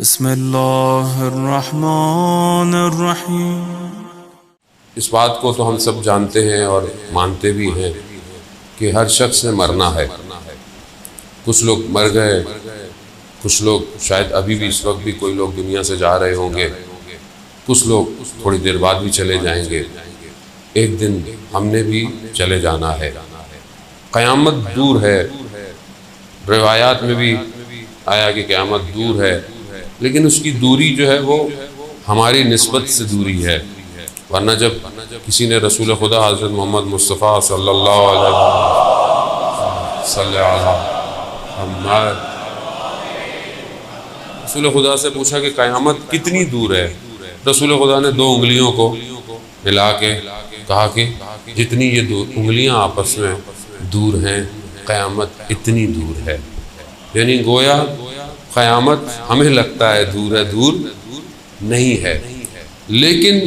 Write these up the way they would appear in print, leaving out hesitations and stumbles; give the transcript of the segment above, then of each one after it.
बिस्मिल्लाहिर्रहमानिर्रहीम। इस बात को तो हम सब जानते हैं और मानते भी हैं कि हर शख्स ने मरना है। कुछ लोग मर गए, कुछ लोग शायद अभी भी इस वक्त भी कोई लोग दुनिया से जा रहे होंगे, कुछ लोग थोड़ी देर बाद भी चले जाएंगे। एक दिन हमने भी चले जाना है। क़यामत दूर है, रिवायात में भी आया कि क़यामत दूर है, लेकिन उसकी दूरी जो है वो हमारी निस्बत से दूरी है। वरना जब किसी ने रसूल खुदा हज़रत मोहम्मद मुस्तफ़ा सल्लल्लाहु अलैहि वसल्लम रसूल खुदा से पूछा कि क़यामत कितनी दूर है, रसूल खुदा ने दो उंगलियों को मिला के कहा कि जितनी ये दो उंगलियां आपस में दूर हैं, क़यामत इतनी दूर है। यानी गोया क़यामत हमें लगता है दूर है, दूर नहीं है, लेकिन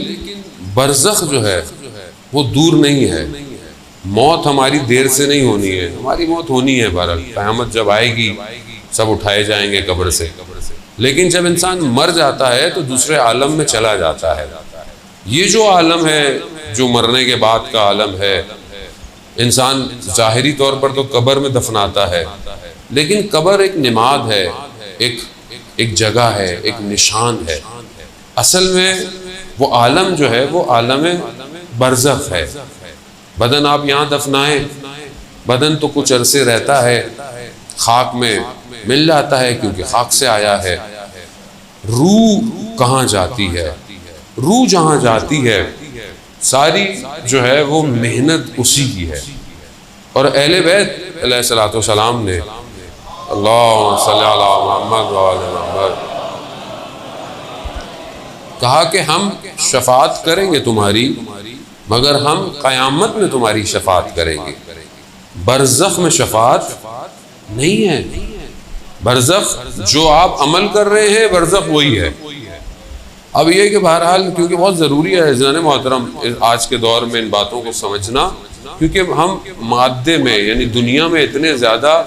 बरज़ख जो है वो दूर नहीं है। मौत हमारी देर से नहीं होनी है, हमारी मौत होनी है। बहरहाल क़यामत जब आएगी सब उठाए जाएंगे कब्र से, लेकिन जब इंसान मर जाता है तो दूसरे आलम में चला जाता है। ये जो आलम है, जो मरने के बाद का आलम है, इंसान ज़ाहिरी तौर पर तो कब्र में दफनाता है, लेकिन कब्र एक निमाद है, एक जगह है, एक निशान है। असल में वो आलम जो है वो आलम बरज़ख है। बदन आप यहाँ दफनाएं, बदन तो कुछ अरसे रहता है, खाक में मिल जाता है क्योंकि खाक से आया है। रूह कहाँ जाती है? रूह जहाँ जाती है सारी जो है वो मेहनत उसी की है। और अहले बैत अलैहिस्सलातु वस्सलाम ने अल्लाहुम्मा सल्ली अला मुहम्मद व आले मुहम्मद कहा कि हम शफाअत करेंगे तुम्हारी, मगर हम क़यामत में तुम्हारी शफाअत करेंगे। बरज़ख में शफाअत नहीं है। बरज़ख जो आप अमल कर रहे हैं, बरज़ख वही है। अब ये कि बहरहाल क्योंकि बहुत ज़रूरी है इज़्ज़ान मोहतरम आज के दौर में इन बातों को समझना, क्योंकि हम मादे में यानी दुनिया में इतने ज़्यादा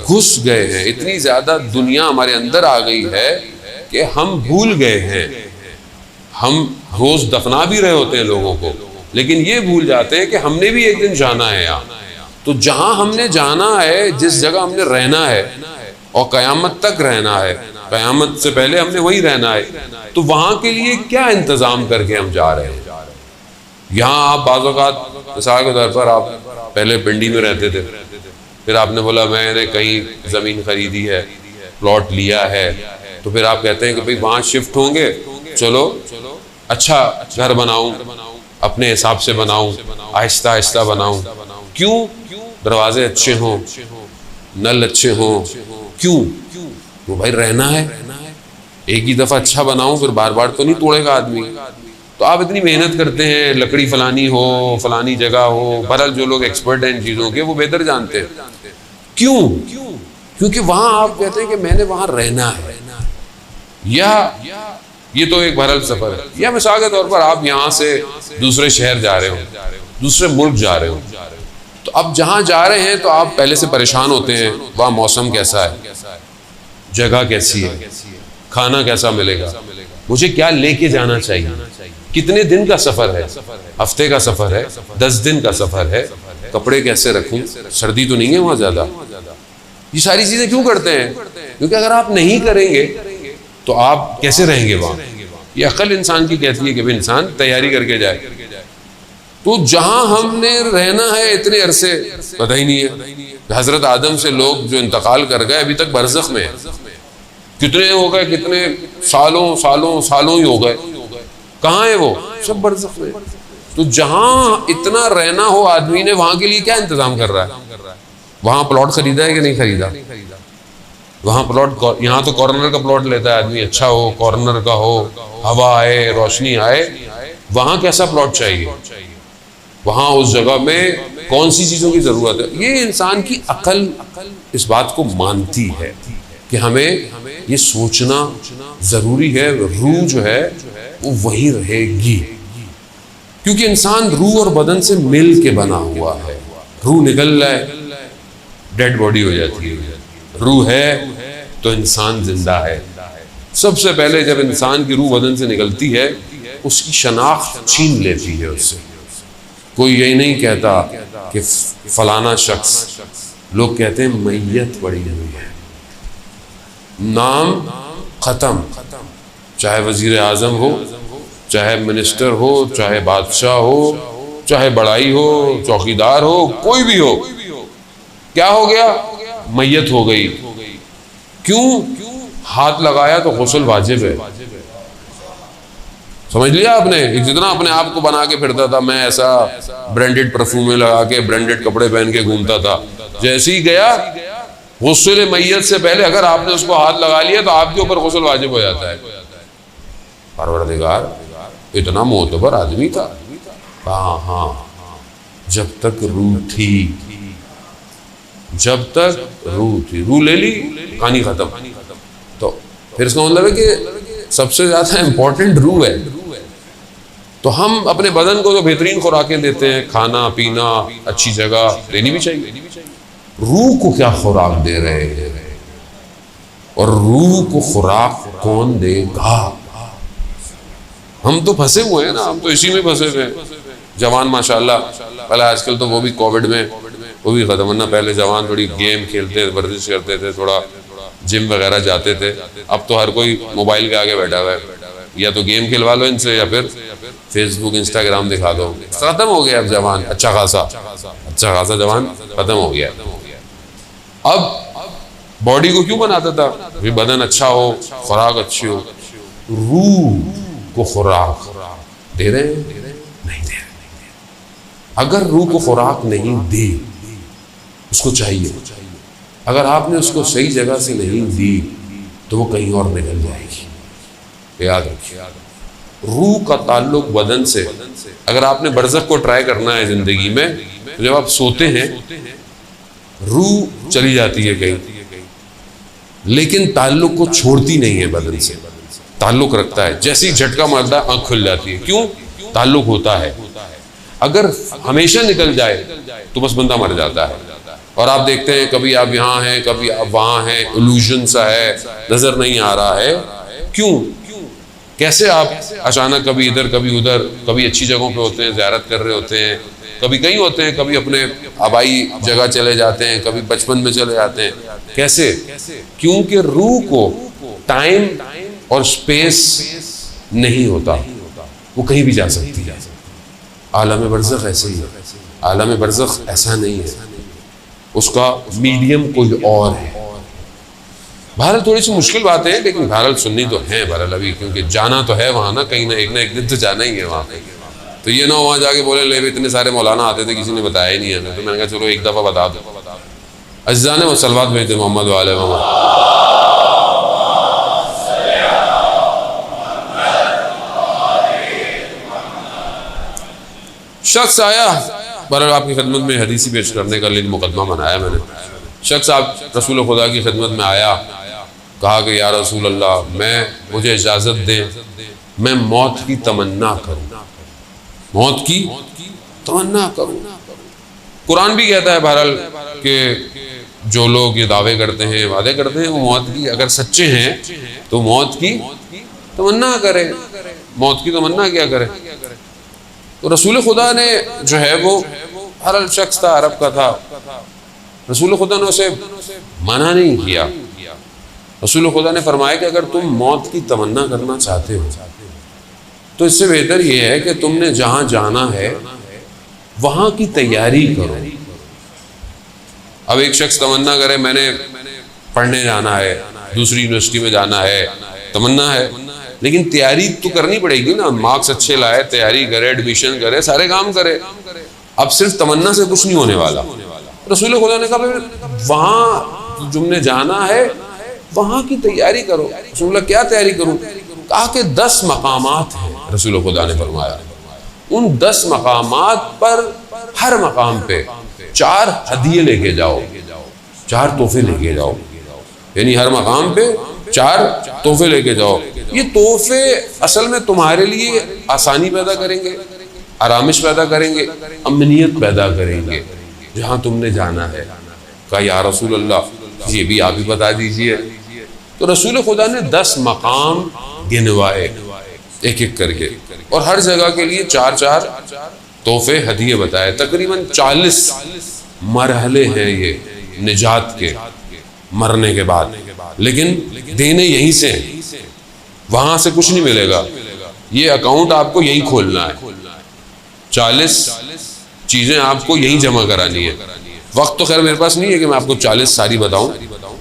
घुस गए हैं, इतनी ज़्यादा दुनिया हमारे अंदर आ गई है कि हम भूल गए हैं। हम रोज़ दफना भी रहे होते हैं लोगों को, लेकिन ये भूल जाते हैं कि हमने भी एक दिन जाना है यहाँ। तो जहाँ हमने जाना है, जिस जगह हमने रहना है और क़यामत तक रहना है, क़यामत से पहले हमने वहीं रहना है, तो वहाँ के लिए क्या इंतज़ाम करके हम जा रहे हैं। यहाँ आप बाज़ औक़ात मिसाल के तौर पर आप पहले पिंडी में रहते थे, फिर आपने बोला मैंने कहीं ज़मीन ख़रीदी है, प्लॉट लिया है, तो फिर आप कहते हैं कि भाई वहाँ शिफ्ट होंगे, चलो अच्छा घर बनाऊँ, अपने हिसाब से बनाऊँ, आहिस्ता आहिस्ता बनाऊँ। क्यों? दरवाजे अच्छे हों, नल अच्छे हों। क्यों? वो भाई रहना है, एक ही दफ़ा अच्छा बनाऊँ, फिर बार बार तो नहीं तोड़ेगा आदमी। तो आप इतनी मेहनत करते हैं, लकड़ी फलानी हो, फलानी जगह हो। बहरहाल जो लोग एक्सपर्ट हैं इन चीज़ों के वो बेहतर जानते हैं। क्यों? क्योंकि वहाँ आप कहते हैं कि मैंने वहाँ रहना है। या ये तो एक बहरहाल सफ़र है, या मिसाल के तौर पर आप यहाँ से दूसरे शहर जा रहे हो, दूसरे मुल्क जा रहे हो, तो अब जहाँ जा रहे हैं तो आप पहले से परेशान होते हैं, वहाँ मौसम कैसा है, जगह कैसी है, खाना कैसा मिलेगा, मुझे क्या लेके जाना चाहिए, कितने दिन का सफ़र है, हफ्ते का सफ़र है, 10 दिन का सफ़र है, कपड़े कैसे रखूँ, सर्दी तो नहीं है वहाँ ज़्यादा। ये सारी चीज़ें क्यों करते हैं? क्योंकि अगर आप नहीं करेंगे तो आप कैसे रहेंगे वहाँ। ये अक्ल इंसान की कहती है कि भाई इंसान तैयारी करके जाए। तो जहाँ हमने रहना है इतने अरसे पता ही नहीं है। हज़रत आदम से लोग जो इंतकाल कर गए अभी तक बरज़ख में है। कितने हो गए, कितने सालों सालों सालों ही हो गए, कहाँ है वो? सब बरज़ख में। तो जहाँ इतना रहना हो आदमी ने, वहाँ के लिए क्या इंतज़ाम कर रहा है? वहाँ प्लॉट खरीदा है कि नहीं खरीदा? वहाँ प्लॉट, यहाँ तो कॉर्नर का प्लॉट लेता है आदमी, अच्छा हो, कॉर्नर का हो, हवा आए, रोशनी आए। वहाँ कैसा प्लॉट चाहिए, वहाँ उस जगह में कौन सी चीज़ों की ज़रूरत है। ये इंसान की अकल इस बात को मानती है कि हमें ये सोचना ज़रूरी है। रूह जो है वो वहीं रहेगी, क्योंकि इंसान रूह और बदन से मिल के बना हुआ है। रूह निकल रहा है, डेड बॉडी हो जाती है। रूह है तो इंसान जिंदा है। सबसे पहले जब इंसान की रूह बदन से निकलती है, उसकी शनाख्त छीन लेती है उससे। कोई यही नहीं कहता कि फलाना शख्स, लोग कहते हैं मैयत पड़ी हुई है, नाम खत्म। चाहे वजीर आजम हो, चाहे मिनिस्टर हो, चाहे बादशाह हो, चाहे बड़ाई हो, चौकीदार हो, कोई भी हो, क्या हो गया? मैयत हो गई। क्यों? हाथ लगाया तो गुस्ल वाजिब है। समझ लिया आपने? जितना अपने आप को बना के फिरता था, मैं ऐसा ब्रांडेड परफ्यूम लगा के, ब्रांडेड कपड़े पहन के घूमता था, जैसे ही गया गुस्ल मैयत से पहले अगर आपने उसको हाथ लगा लिया तो आपके ऊपर गुस्ल वाजिब हो जाता है। परवरदिगार इतना मोतबर आदमी था। हाँ, जब तक रूह थी, जब तक रूह थी, रूह ले ली, कहानी खत्म। तो फिर इसका मतलब है कि सबसे ज्यादा इंपॉर्टेंट रूह है। तो हम अपने बदन को तो बेहतरीन खुराकें देते हैं, खाना पीना, अच्छी जगह देनी भी चाहिए। रूह को क्या खुराक दे रहे हैं? और रूह को खुराक कौन देगा? हम तो फंसे हुए हैं ना, हम तो इसी में फंसे हुए हैं। जवान माशाल्लाह, पहले आजकल तो वो भी कोविड में वो भी खत्म, वरना पहले जवान थोड़ी गेम खेलते, वर्जिश करते थे, थोड़ा जिम वगैरह जाते थे। अब तो हर कोई मोबाइल के आगे बैठा हुआ है, या तो गेम खिलवा लो इनसे या फिर फेसबुक इंस्टाग्राम दिखा दो। खत्म हो गया अब जवान, अच्छा खासा जवान खत्म हो गया। अब बॉडी को क्यों बनाता था? भी बदन अच्छा हो, खुराक अच्छी हो। रूह को खुराक दे रहे हैं? नहीं दे रहे। अगर रूह को खुराक नहीं दी, उसको चाहिए, अगर आपने उसको सही जगह से नहीं दी तो वो कहीं और निकल जाएगी। याद रखिए, रूह का ताल्लुक बदन से। अगर आपने बरज़ख को ट्राई करना है जिंदगी में, तो जब आप सोते हैं रूह चली जाती है कहीं, लेकिन ताल्लुक को छोड़ती नहीं है, बदन से ताल्लुक रखता है। जैसे ही झटका मारता है आंख खुल जाती है। क्यों? ताल्लुक होता है। अगर हमेशा निकल जाए तो बस बंदा मर जाता है। और आप देखते हैं कभी आप यहाँ हैं, कभी आप वहाँ हैं, इल्यूजन सा है, नजर नहीं आ रहा है। क्यों? कैसे आप अचानक कभी इधर कभी उधर, कभी अच्छी जगहों पे होते हैं, ज़ियारत कर रहे होते हैं, कभी कहीं होते हैं, कभी अपने आबाई जगह चले जाते हैं, कभी बचपन में चले जाते हैं। कैसे? क्योंकि रूह को टाइम और स्पेस नहीं होता, वो कहीं भी जा सकती है। आलम बरज़ख ऐसे ही है। आलम बरज़ख ऐसा नहीं है, उसका मीडियम कोई और है। बहरहाल थोड़ी सी मुश्किल बातें हैं, लेकिन बहरहाल सुननी तो है बहरहाल अभी, क्योंकि जाना तो है वहाँ ना, कहीं ना एक दिन तो जाना ही है वहाँ पे। तो ये ना वहाँ जाके बोले ले इतने सारे मौलाना आते थे, किसी ने बताया ही नहीं हमें। तो मैंने कहा चलो एक दफ़ा बता दो। अज़्ज़ान व सलवात भेजते मोहम्मद वाले मोहम्मद। शख्स आया, बहरहाल आपकी खिदमत में हदीसी पेश करने का लिए मुकदमा बनाया मैंने। शख्स आप रसूल खुदा की खिदमत में आया, कहा कि या रसूल अल्लाह, मुझे इजाज़त दें, मैं मौत की तमन्ना करूँ, मौत की तमन्ना करूँ। कुरान भी कहता है बहरहाल कि जो लोग ये दावे करते हैं, वादे करते हैं, वो मौत की अगर सच्चे हैं तो मौत की तमन्ना करें। मौत की तमन्ना क्या करें? तो रसूल खुदा ने जो है वो हर शख्स था, अरब का था, रसूल खुदा ने उसे मना नहीं किया। रसूल खुदा ने फरमाया कि अगर तुम मौत की तमन्ना करना चाहते हो तो इससे बेहतर ये है कि तुमने जहाँ जाना है वहाँ की तैयारी करो। अब एक शख्स तमन्ना करे मैंने पढ़ने जाना है, दूसरी यूनिवर्सिटी में जाना है, तमन्ना है, लेकिन तैयारी तो करनी पड़ेगी ना। मार्क्स अच्छे लाए, तैयारी करे, एडमिशन करे, सारे काम करे। अब सिर्फ तमन्ना से कुछ नहीं होने वाला। रसूल खुदा ने कहा वहाँ तुमने जाना है वहाँ की तैयारी करो। रसूल क्या तैयारी करूँ? कहा कि 10 मकामात हैं। रसूल खुदा ने फरमाया उन 10 मकामात पर हर मकाम पे 4 हदिये लेके जाओ, 4 तोहफे लेके जाओ। यानी हर मकाम पे 4 तोहफे लेके जाओ। ये तोहफे असल में तुम्हारे लिए आसानी पैदा करेंगे, आरामिश पैदा करेंगे, अमनीयत पैदा करेंगे जहाँ तुमने जाना है। कहा या रसूल अल्लाह, ये भी आप ही बता दीजिए। तो रसूल खुदा ने 10 मकाम गिनवाए एक एक करके, और हर जगह के लिए 4-4 तोहफे हदिये बताए। तकरीबन 40 मरहले हैं ये निजात के, मरने के बाद, लेकिन देने यहीं से हैं, वहां से कुछ नहीं मिलेगा। ये अकाउंट आपको यहीं खोलना है, 40 चीजें आपको यहीं जमा करानी है। वक्त तो खैर मेरे पास नहीं है कि मैं आपको 40 सारी बताऊं,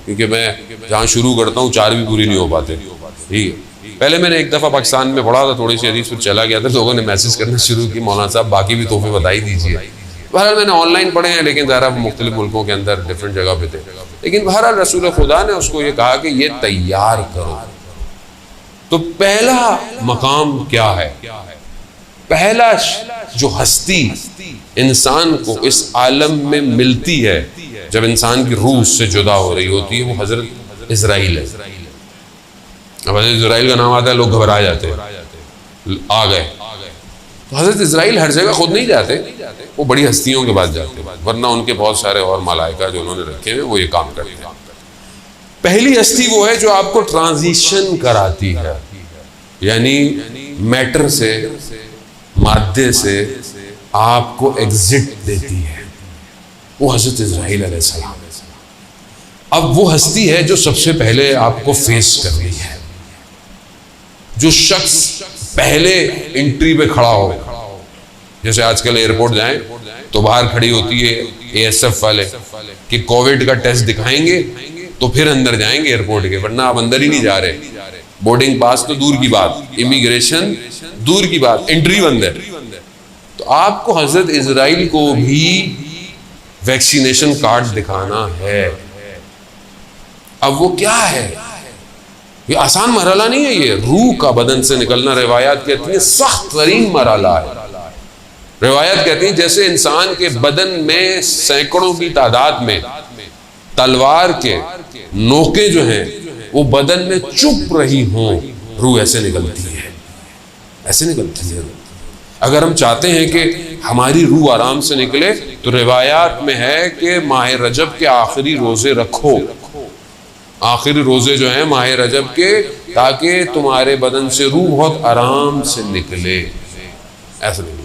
क्योंकि मैं जहां शुरू करता हूं 4 भी पूरी नहीं हो पाते। ठीक है, पहले मैंने एक दफ़ा पाकिस्तान में पढ़ा था, थोड़ी सी हदीस, फिर चला गया था, लोगों ने मैसेज करना शुरू की, मौलाना साहब बाकी भी तोहफे बता ही दीजिए। बहरहाल मैंने ऑनलाइन पढ़े हैं, लेकिन ज़रा मुख्तलिफ मुल्कों के अंदर डिफरेंट जगह पे थे। लेकिन बहरहाल रसूल खुदा ने उसको ये कहा कि ये तैयार करो। तो पहला मकाम क्या है? पहला जो हस्ती इंसान को इस आलम में मिलती है जब इंसान की रूह से जुदा हो रही होती है, वो हजरत इजराइल है। अब हजरत इजराइल का नाम आता है, लोग घबरा जाते हैं, आ गए। तो हजरत इजराइल हर जगह खुद नहीं जाते, वो बड़ी हस्तियों के पास जाते हैं, वरना उनके बहुत सारे और मलाइका जो उन्होंने रखे हैं वो ये काम करते हैं। पहली हस्ती वो है जो आपको ट्रांजिशन कराती है, यानी मैटर से, मादे से आपको एग्जिट देती है, वो हजरत इजराइल अलैहिस्सलाम। अब वो हस्ती है जो सबसे पहले आपको फेस करनी है। जो शख्स पहले एंट्री पे खड़ा हो, जैसे आजकल एयरपोर्ट जाएं तो बाहर खड़ी होती है ASF वाले कि कोविड का टेस्ट दिखाएंगे तो फिर अंदर जाएंगे एयरपोर्ट के, वरना आप अंदर ही नहीं जा रहे। बोर्डिंग पास तो दूर की बात, इमिग्रेशन दूर की बात, एंट्री बंद है। तो आपको हजरत इजराइल को भी वैक्सीनेशन कार्ड दिखाना है। अब वो क्या है? ये आसान मरहला नहीं है, ये रूह का बदन से निकलना रिवायात कहती है सख्त तरीन मरहला है। रिवायत कहती है जैसे इंसान के बदन में सैकड़ों की तादाद में तलवार के नोके जो हैं वो बदन में चुप रही हों, रूह ऐसे निकलती है, ऐसे निकलती है। अगर हम चाहते हैं कि हमारी रूह आराम से निकले तो रिवायात में है कि माह रजब के आखिरी रोजे रखो, आखिरी रोजे जो हैं माह रजब के, ताकि तुम्हारे बदन से रूह बहुत आराम से निकले। ऐसा नहीं,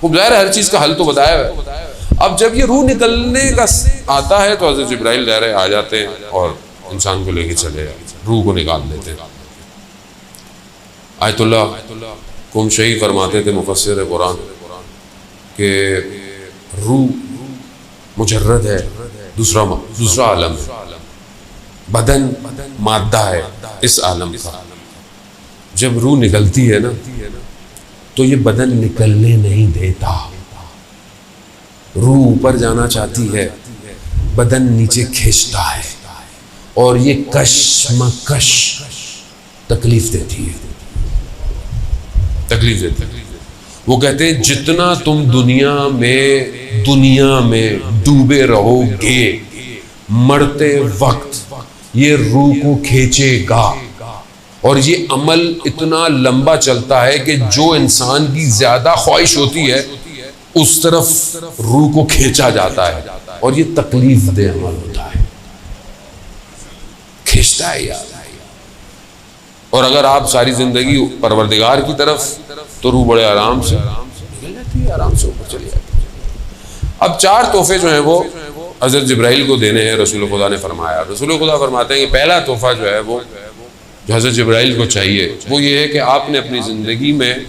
खूब ज़ाहिर हर चीज़ का हल तो बताया है। अब जब ये रूह निकलने का आता है तो हज़रत जिब्राइल ज़ाहिर आ जाते हैं और इंसान को लेके चले रूह को निकाल देते हैं। आयतुल्लाह कुमशई फरमाते थे मुफस्सिर कुरान के रूह मुजर्रद है, दूसरा आलम है, बदन मादा है इस आलम का। जब रूह निकलती है ना तो ये बदन निकलने नहीं देता। रूह ऊपर जाना चाहती है, बदन नीचे खींचता है और ये कशमकश तकलीफ देती है, तकलीफ देती है। वो कहते हैं जितना तुम दुनिया में डूबे रहोगे, मरते वक्त ये रूह को खींचेगा। और ये अमल इतना लंबा चलता है कि जो इंसान की ज्यादा ख्वाहिश होती है उस तरफ रूह को खींचा जाता है, और ये तकलीफ दे अमल होता है, खींचता है यार। और अगर आप सारी जिंदगी परवरदिगार की तरफ, तो रूह बड़े आराम से निकल जाती है, आराम से ऊपर चली जाती है। अब 4 तोहफे जो हैं वो हज़रत जिब्राइल को देने हैं, रसूल खुदा ने फरमाया। रसूल खुदा फरमाते हैं कि पहला तोहफा जो है वो जो हज़रत जिब्राइल को चाहिए वो ये है कि आपने अपनी ज़िंदगी में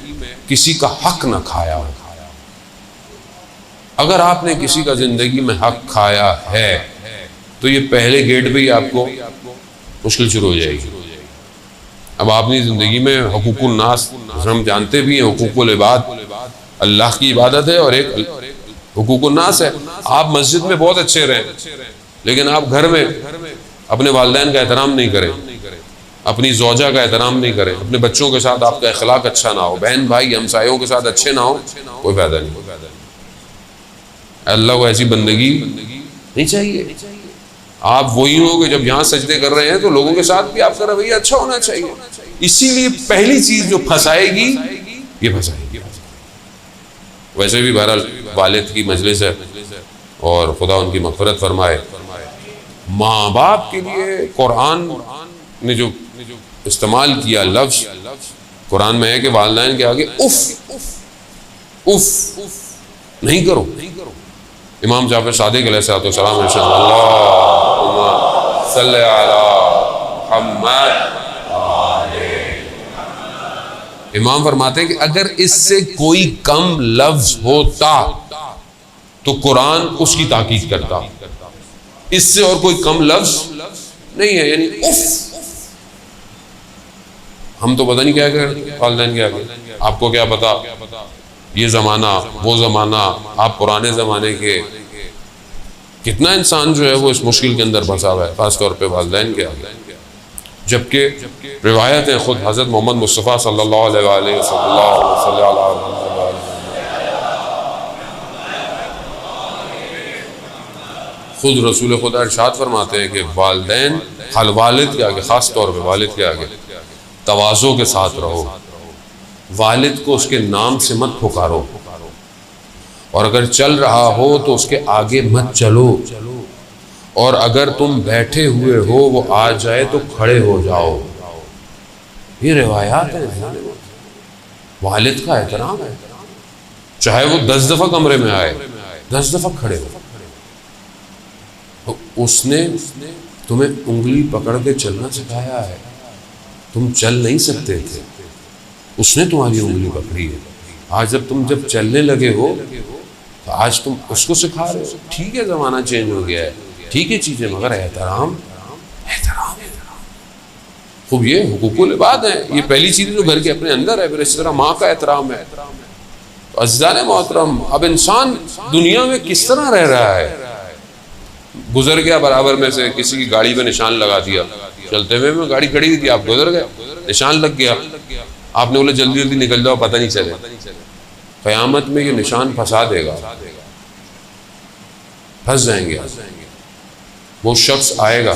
किसी का हक ना खाया हो। अगर आपने किसी का ज़िंदगी में हक खाया है तो ये पहले गेट पे ही आपको मुश्किल शुरू हो जाएगी। अब आपने ज़िंदगी में हुकूकुन नास, हम जानते भी हैं हुकूकुल इबाद अल्लाह की इबादत है और एक हुकूकुन नास है। आप मस्जिद में बहुत अच्छे रहें, लेकिन आप घर में अपने वालिदैन का एहतराम नहीं करें, अपनी ज़ौजा का एहतराम नहीं करें, अपने बच्चों के साथ आपका अखलाक अच्छा ना हो, बहन भाई हमसायों के साथ अच्छे ना हो, कोई फायदा नहीं। अल्लाह को ऐसी बंदगी नहीं चाहिए। आप वही हो कि जब यहाँ सजदे कर रहे हैं तो लोगों के साथ भी आपका रवैया अच्छा होना चाहिए। इसीलिए पहली चीज जो फंसाएगी ये फंसाएगी। वैसे भी बहरहाल वालिद की मजलिस है और खुदा उनकी मग़फ़िरत फरमाए। माँ बाप के लिए कुरान ने जो इस्तेमाल किया लफ्ज कुरान में है कि वालिदैन के आगे उफ उफ नहीं करो। इमाम जाफर सादिक अलैहिस्सलाम अल्लाहुम्मा सल्ली अला मुहम्मद। इमाम फरमाते हैं कि अगर इससे कोई कम लफ्ज होता तो कुरान उसकी ताकीद करता, इससे और कोई कम लफ्ज नहीं है। यानी उफ, हम तो पता नहीं क्या कर वालिदैन के आगे, आपको क्या पता, ये जमाना वो जमाना, आप पुराने जमाने के। कितना इंसान जो है वो इस मुश्किल के अंदर फंसा हुआ है, खासतौर पे वालिदैन के आगे। जबकि रिवायत है खुद हज़रत मोहम्मद मुस्तफ़ा सल्लल्लाहु अलैहि वसल्लम खुद रसूल खुदा इरशाद फरमाते हैं कि वालिदैन वालिद के आगे, ख़ास तौर पे वालिद के आगे तवाज़ो के साथ रहो। वालिद को उसके नाम से मत पुकारो, और अगर चल रहा हो तो उसके आगे मत चलो, और अगर तुम बैठे हुए हो वो आ जाए तो खड़े हो जाओ। ये रिवायात है, वालिद का एहतराम है। चाहे वो 10 दफ़ा कमरे में आए, 10 दफ़ा खड़े हो। तो उसने तुम्हें उंगली पकड़ के चलना सिखाया है, तुम चल नहीं सकते थे, उसने तुम्हारी उंगली पकड़ी है। आज जब चलने लगे हो तो आज तुम उसको सिखा रहे हो। ठीक है, ज़माना चेंज हो गया है, ठीक है चीज़ें, मगर एहतराम खूब। ये हुकूकुल इबाद है, ये पहली चीज़ जो घर के अपने अंदर है। फिर इस तरह माँ का एहतराम है। तो अज़ीज़ान मोहतरम, अब इंसान दुनिया में किस तरह रह रहा है। गुजर गया बराबर में से, किसी की गाड़ी पे निशान लगा दिया, चलते हुए में गाड़ी खड़ी हुई थी, आप गुजर गए, निशान लग गया, आपने बोले जल्दी जल्दी निकल जाओ, पता नहीं चले। क़यामत में ये निशान फंसा देगा, फंस जाएंगे। वो शख्स आएगा,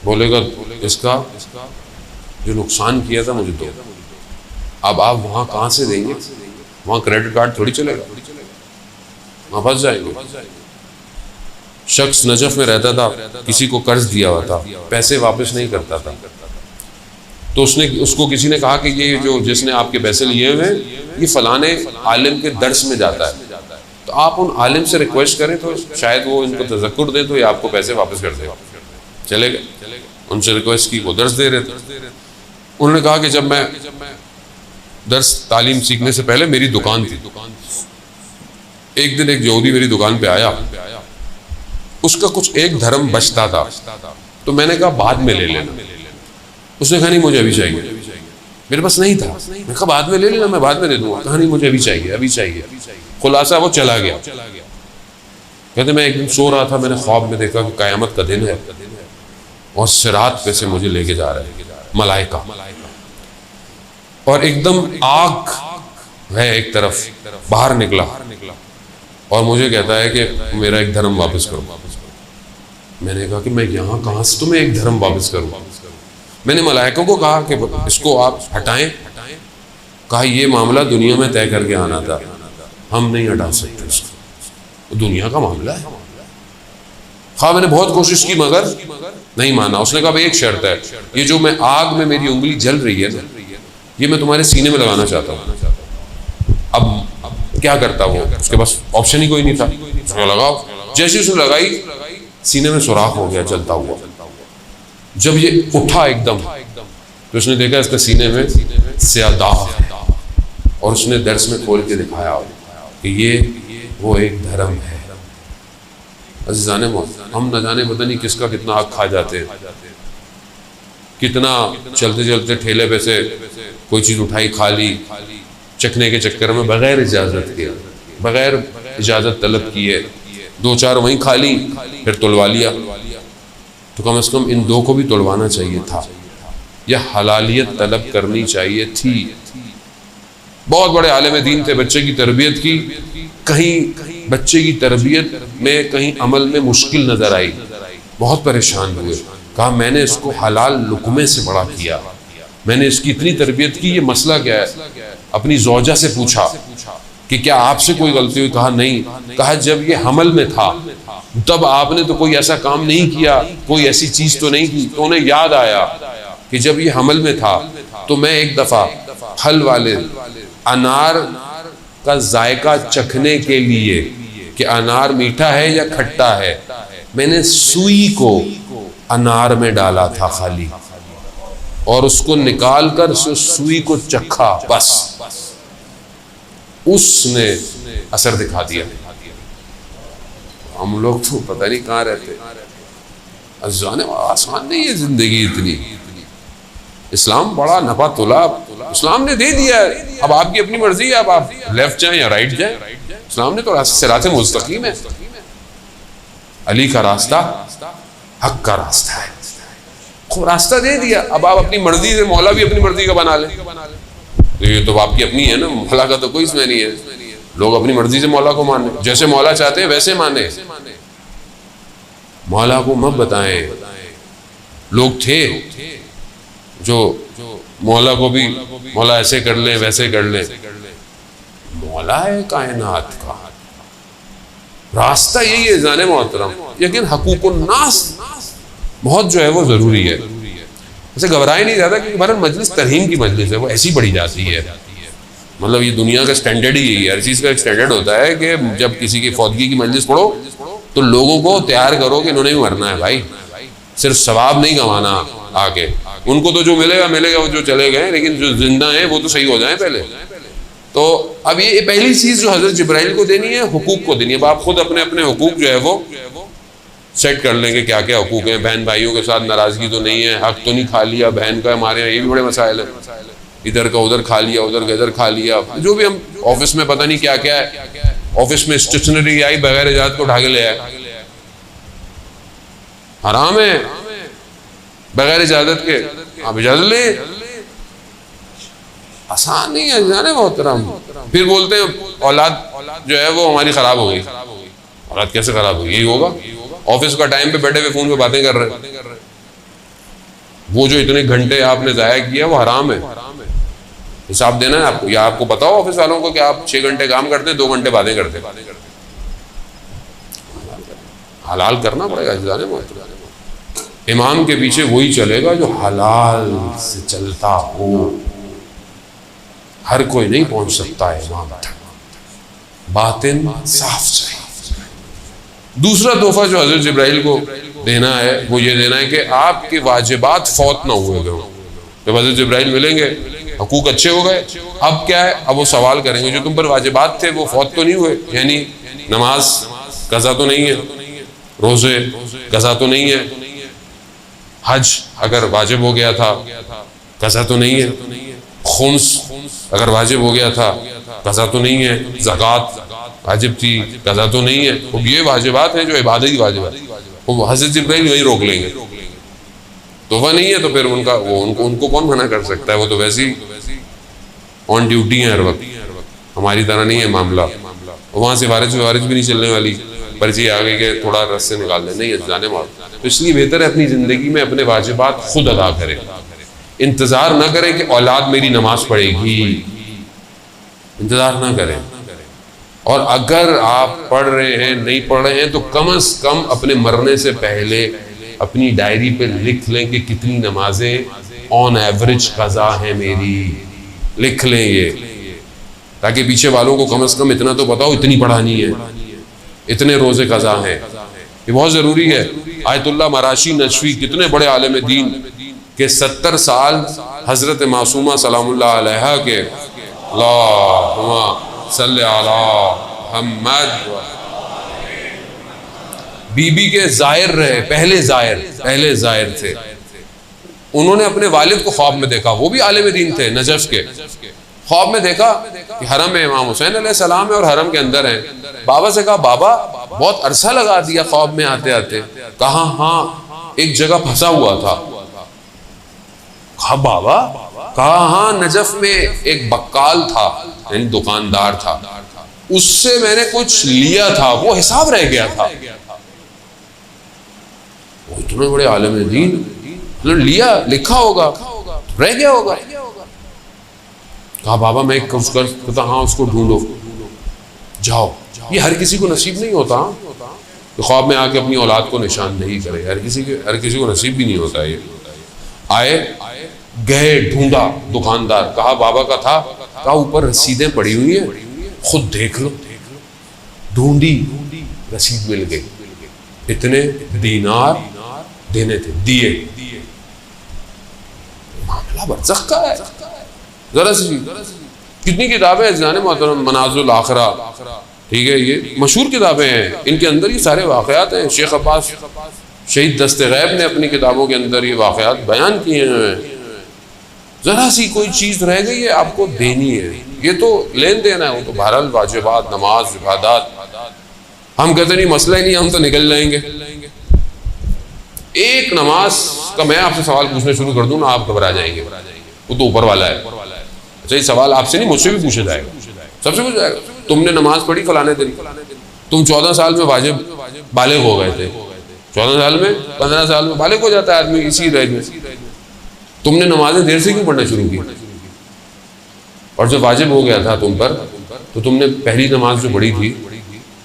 बोलेगा इसका जो नुकसान किया था मुझे दो। अब आप वहाँ कहाँ से देंगे, वहाँ क्रेडिट कार्ड थोड़ी चलेगा, वहाँ फंस जाएंगे। शख्स नजफ में रहता था, किसी को कर्ज दिया हुआ था, पैसे वापस नहीं करता था, तो उसको किसी ने कहा कि ये जो जिसने आपके पैसे लिए हुए हैं ये फलाने आलिम के दर्स में जाता है, तो आप उन आलिम से रिक्वेस्ट करें तो शायद वो इनको तज़क्कुर दे तो ये आपको पैसे वापस कर देगा। चले गए, उनसे रिक्वेस्ट की, वो दर्स दे रहे थे। उन्होंने कहा कि जब मैं दर्स तालीम सीखने से पहले मेरी दुकान थी, एक दिन एक यहूदी मेरी दुकान पे आया, उसका कुछ एक धर्म बचता था, तो मैंने कहा बाद में ले लेना। उसने कहा नहीं मुझे अभी चाहिए, मेरे पास नहीं था। मैंने कहा बाद में ले लेना, मैं बाद में दे दूंगा। कहा नहीं मुझे अभी चाहिए, अभी चाहिए। खुलासा वो चला गया। कहते मैं एक दिन सो रहा था, मैंने ख्वाब में देखा कि क़यामत का दिन है और सिरात पे से मुझे लेके जा रहा है मलाइका, और एकदम आग है एक तरफ, बाहर निकला और मुझे कहता है कि मेरा एक धर्म वापस करो। मैंने कहा कि मैं यहाँ कहाँ से तुम्हें एक धर्म वापस करूँ। मैंने मलाइकों को कहा कि इसको आप हटाएं। कहा ये मामला दुनिया में तय करके आना था, हम नहीं हटा सकते इसको, दुनिया का मामला है। हाँ मैंने बहुत कोशिश की मगर नहीं माना। उसने कहा भाई एक शर्त है, ये जो मैं आग में मेरी उंगली जल रही है ना, ये मैं तुम्हारे सीने में लगाना चाहता हूँ। अब क्या करता वो, उसके पास ऑप्शन ही कोई नहीं था। उसने लगाओ, जैसे उसने लगाई सीने में सुराख हो गया जलता हुआ। जब ये उठा एकदम तो उसने देखा इसके सीने में स्याह दाग है, और उसने दर्स में खोल के दिखाया कि ये वो एक धर्म है। अज़ीज़ाने हम न जाने पता नहीं किसका कितना आग खा जाते हैं, कितना चलते चलते ठेले पे से कोई चीज़ उठाई खा ली, चखने के चक्कर में बगैर इजाज़त के, बगैर इजाज़त तलब किए, 2-4 वहीं खा ली, फिर तुलवा लिया। तो कम से कम इन दो को भी तुलवाना चाहिए था, यह हलालियत तलब करनी चाहिए थी। बहुत बड़े आलिम दीन थे, बच्चे की तरबियत की, कहीं बच्चे की तरबियत में कहीं अमल में मुश्किल नज़र आई, बहुत परेशान हुए। कहा मैंने इसको हलाल लुकमे से बड़ा किया, मैंने इसकी इतनी तरबियत की, ये मसला क्या है। अपनी ज़ौजा से पूछा कि क्या आपसे कोई गलती हुई? कहा नहीं। कहा जब ये हमल में था तब आपने तो कोई ऐसा काम नहीं किया, कोई ऐसी चीज तो नहीं की। तो उन्हें याद आया कि जब ये हमल में था तो मैं एक दफा फल वाले अनार का जायका चखने के लिए कि अनार मीठा है या खट्टा है, मैंने सुई को अनार में डाला था खाली, और उसको निकाल कर सुई को चखा, बस उसने असर दिखा दिया। हम लोग तो पता नहीं कहाँ रहते। अज़ाने आसान नहीं है जिंदगी इतनी। इस्लाम बड़ा नफा तुला, इस्लाम ने दे दिया है। अब आपकी अपनी मर्जी है, अब आप लेफ्ट जाएं या राइट जाएं। इस्लाम ने तो सिरात मुस्तकीम है, अली का रास्ता हक का रास्ता है, खूब रास्ता दे दिया। अब आप अपनी मर्जी से, मौला भी अपनी मर्जी का बना ले, तो ये तो आपकी अपनी है ना, मौला का तो कोई इसमें नहीं है। लोग अपनी मर्जी से मौला को माने, जैसे मौला चाहते हैं वैसे माने, मौला को मत बताएं। लोग थे जो मौला को भी मौला ऐसे कर ले वैसे कर ले। मौला है कायनात का, रास्ता यही है जाने मोहतरम। लेकिन हकूकुन नास बहुत जो है वो जरूरी है। उसे घबराए नहीं जाता क्योंकि भारत मजलिस तरहीम की मजलिस है, वो ऐसी पढ़ी जाती है। मतलब ये दुनिया का स्टैंडर्ड ही यही है। हर चीज़ का एक स्टैंडर्ड होता है कि जब किसी की फौतगी की मजलिस पढ़ो तो लोगों को तैयार करो कि इन्होंने भी मरना है भाई, सिर्फ सवाब नहीं कमाना आगे। उनको तो जो मिलेगा मिलेगा, वो जो चले गए, लेकिन जो जिंदा हैं वो तो सही हो जाए पहले। तो अब ये पहली चीज़ जो हज़रत जिब्राइल को देनी है, हुकूक को देनी है। अब आप खुद अपने अपने हुकूक जो है वो सेट कर लेंगे, क्या क्या हुकूक हैं। बहन भाइयों के साथ नाराज़गी तो नहीं है, हक तो नहीं खा लिया बहन का, हमारे यहाँ ये भी बड़े मसाइल हैं। इधर का उधर खा लिया, उधर का इधर खा लिया, जो भी हम ऑफिस में पता नहीं क्या क्या है। ऑफिस में स्टेशनरी आई बगैर इजाजत को उठा के ले आए, हराम है बगैर इजाजत के। आप इजाजत ले, आसान नहीं है जाने मोहतरम। फिर बोलते हैं औलाद जो है वो हमारी खराब हो गई। औलाद कैसे खराब होगी? यही होगा, ऑफिस का टाइम पे बैठे हुए फोन पे बातें कर रहे हैं। वो जो इतने घंटे आपने जाया किया वो हराम है, हिसाब देना है आपको। या आपको बताओ ऑफिस वालों को कि आप 6 घंटे काम करते हैं, 2 घंटे बातें करते हैं। हलाल करना पड़ेगा जाने मोहतरम। इमाम के पीछे वही चलेगा जो हलाल से चलता हो। हर कोई नहीं पहुंच सकता है इमाम तक, बातिन साफ चाहिए। दूसरा तोहफा जो हजरत जिब्राइल को देना है वो ये देना है कि आपके वाजिबात फौत ना हुए गए। जब हजरत जिब्राइल मिलेंगे, हकूक अच्छे हो गए, अब क्या है, अब वो सवाल करेंगे जो तुम पर वाजिबात थे वो फौत तो नहीं हुए, यानी नमाज कज़ा तो नहीं है, रोजे कज़ा तो नहीं है, हज अगर वाजिब हो गया था कज़ा तो नहीं है, खुम्स अगर वाजिब हो गया था कज़ा तो नहीं है, ज़कात वाजिब थी कज़ा तो नहीं है। तो ये वाजिबात हैं जो इबादत की वाजिबात, वो हज़रत जिब्राइल वही रोक लेंगे। तोहफा नहीं है तो फिर उनको कौन मना कर सकता है? वो तो वैसे ही ऑन ड्यूटी है हर वक्त, हमारी तरह नहीं है मामला। वहाँ से वारिज भी नहीं चलने वाली, पर्ची आगे के थोड़ा रस से निकाल दे, नहीं जाने मार। तो इसलिए बेहतर है अपनी ज़िंदगी में अपने वाजिबात खुद अदा करें, इंतज़ार ना करें कि औलाद मेरी नमाज पढ़ेगी, इंतज़ार ना करें। और अगर आप पढ़ रहे हैं नहीं पढ़ रहे हैं तो कम से कम अपने मरने से पहले अपनी डायरी पे लिख लें कि कितनी नमाजें ऑन एवरेज कज़ा हैं मेरी, लिख लें ये, ताकि पीछे वालों को कम से कम इतना तो पता हो इतनी पढ़ानी है, इतने रोजे कज़ा हैं। ये बहुत ज़रूरी है। आयतुल्लाह मराशी नशवी कितने बड़े आलिम दीन के 70 साल हज़रत मासूमा सलामुल्लाह अलैहा के अल्लाहुम्मा सल्ली अला मुहम्मद बीबी के ज़ाहिर रहे, पहले ज़ाहिर थे। उन्होंने अपने वालिद को ख्वाब में देखा, वो भी आलिम दीन थे नजफ के। ख्वाब में देखा कि हरम में इमाम हुसैन अलैहिस्सलाम है और हरम के अंदर है। बाबा से कहा बाबा बहुत अरसा लगा दिया ख्वाब में आते आते। कहा हाँ एक जगह फंसा हुआ था। कहा बाबा? कहा हाँ नजफ में एक बक्काल था, यानी दुकानदार था, उससे मैंने कुछ लिया था, वो हिसाब रह गया था। वो इतने बड़े आलिम दीन, लिया लिखा होगा रह गया होगा। कहा बाबा मैं करता हाँ उसको ढूंढो। जाओ। ये हर किसी को नसीब नहीं होता कि ख्वाब में आके अपनी औलाद को निशानदेही करे, हर किसी को नसीब भी नहीं होता। ये आए, गए, ढूंढा दुकानदार, कहा बाबा का था, कहा ऊपर रसीदें पड़ी हुई हैं, खुद देख लो। ढूंढी, रसीद मिल गई, इतने दीनार देने थे, दिए। मामला बरज़ख का है। जरा सी कितनी किताबें हैं जाने मोहतरम, मनाज़िल आखिरा, ठीक है, ये मशहूर किताबें हैं, इनके अंदर ये सारे वाक़यात हैं। शेख अब्बास शहीद दस्ते गैब ने अपनी किताबों के अंदर ये वाक़यात बयान किए हैं। ज़रा सी कोई चीज़ रह गई है, आपको देनी है। ये तो लेन देन है, वो तो बहरहाल वाजिबात, नमाज, इबादत। हम कहते नहीं मसला ही नहीं, हम तो निकल जाएंगे। एक नमाज का मैं आपसे सवाल पूछना शुरू कर दूं ना, आप घबरा जाएंगे, वो तो ऊपर वाला है। अच्छा, ये सवाल आपसे नहीं, मुझसे भी पूछा जाएगा, सबसे पूछा जाएगा। तुमने नमाज पढ़ी फलाने दिन, तुम 14 साल में वाजिब बालिग हो गए थे, 14 साल में, 15 साल में बालिग हो जाता है आदमी इसी रेंज में। तुमने नमाजें देर से क्यों पढ़ना शुरू की? और जब वाजिब हो गया था तुम पर, तो तुमने पहली नमाज जो पढ़ी थी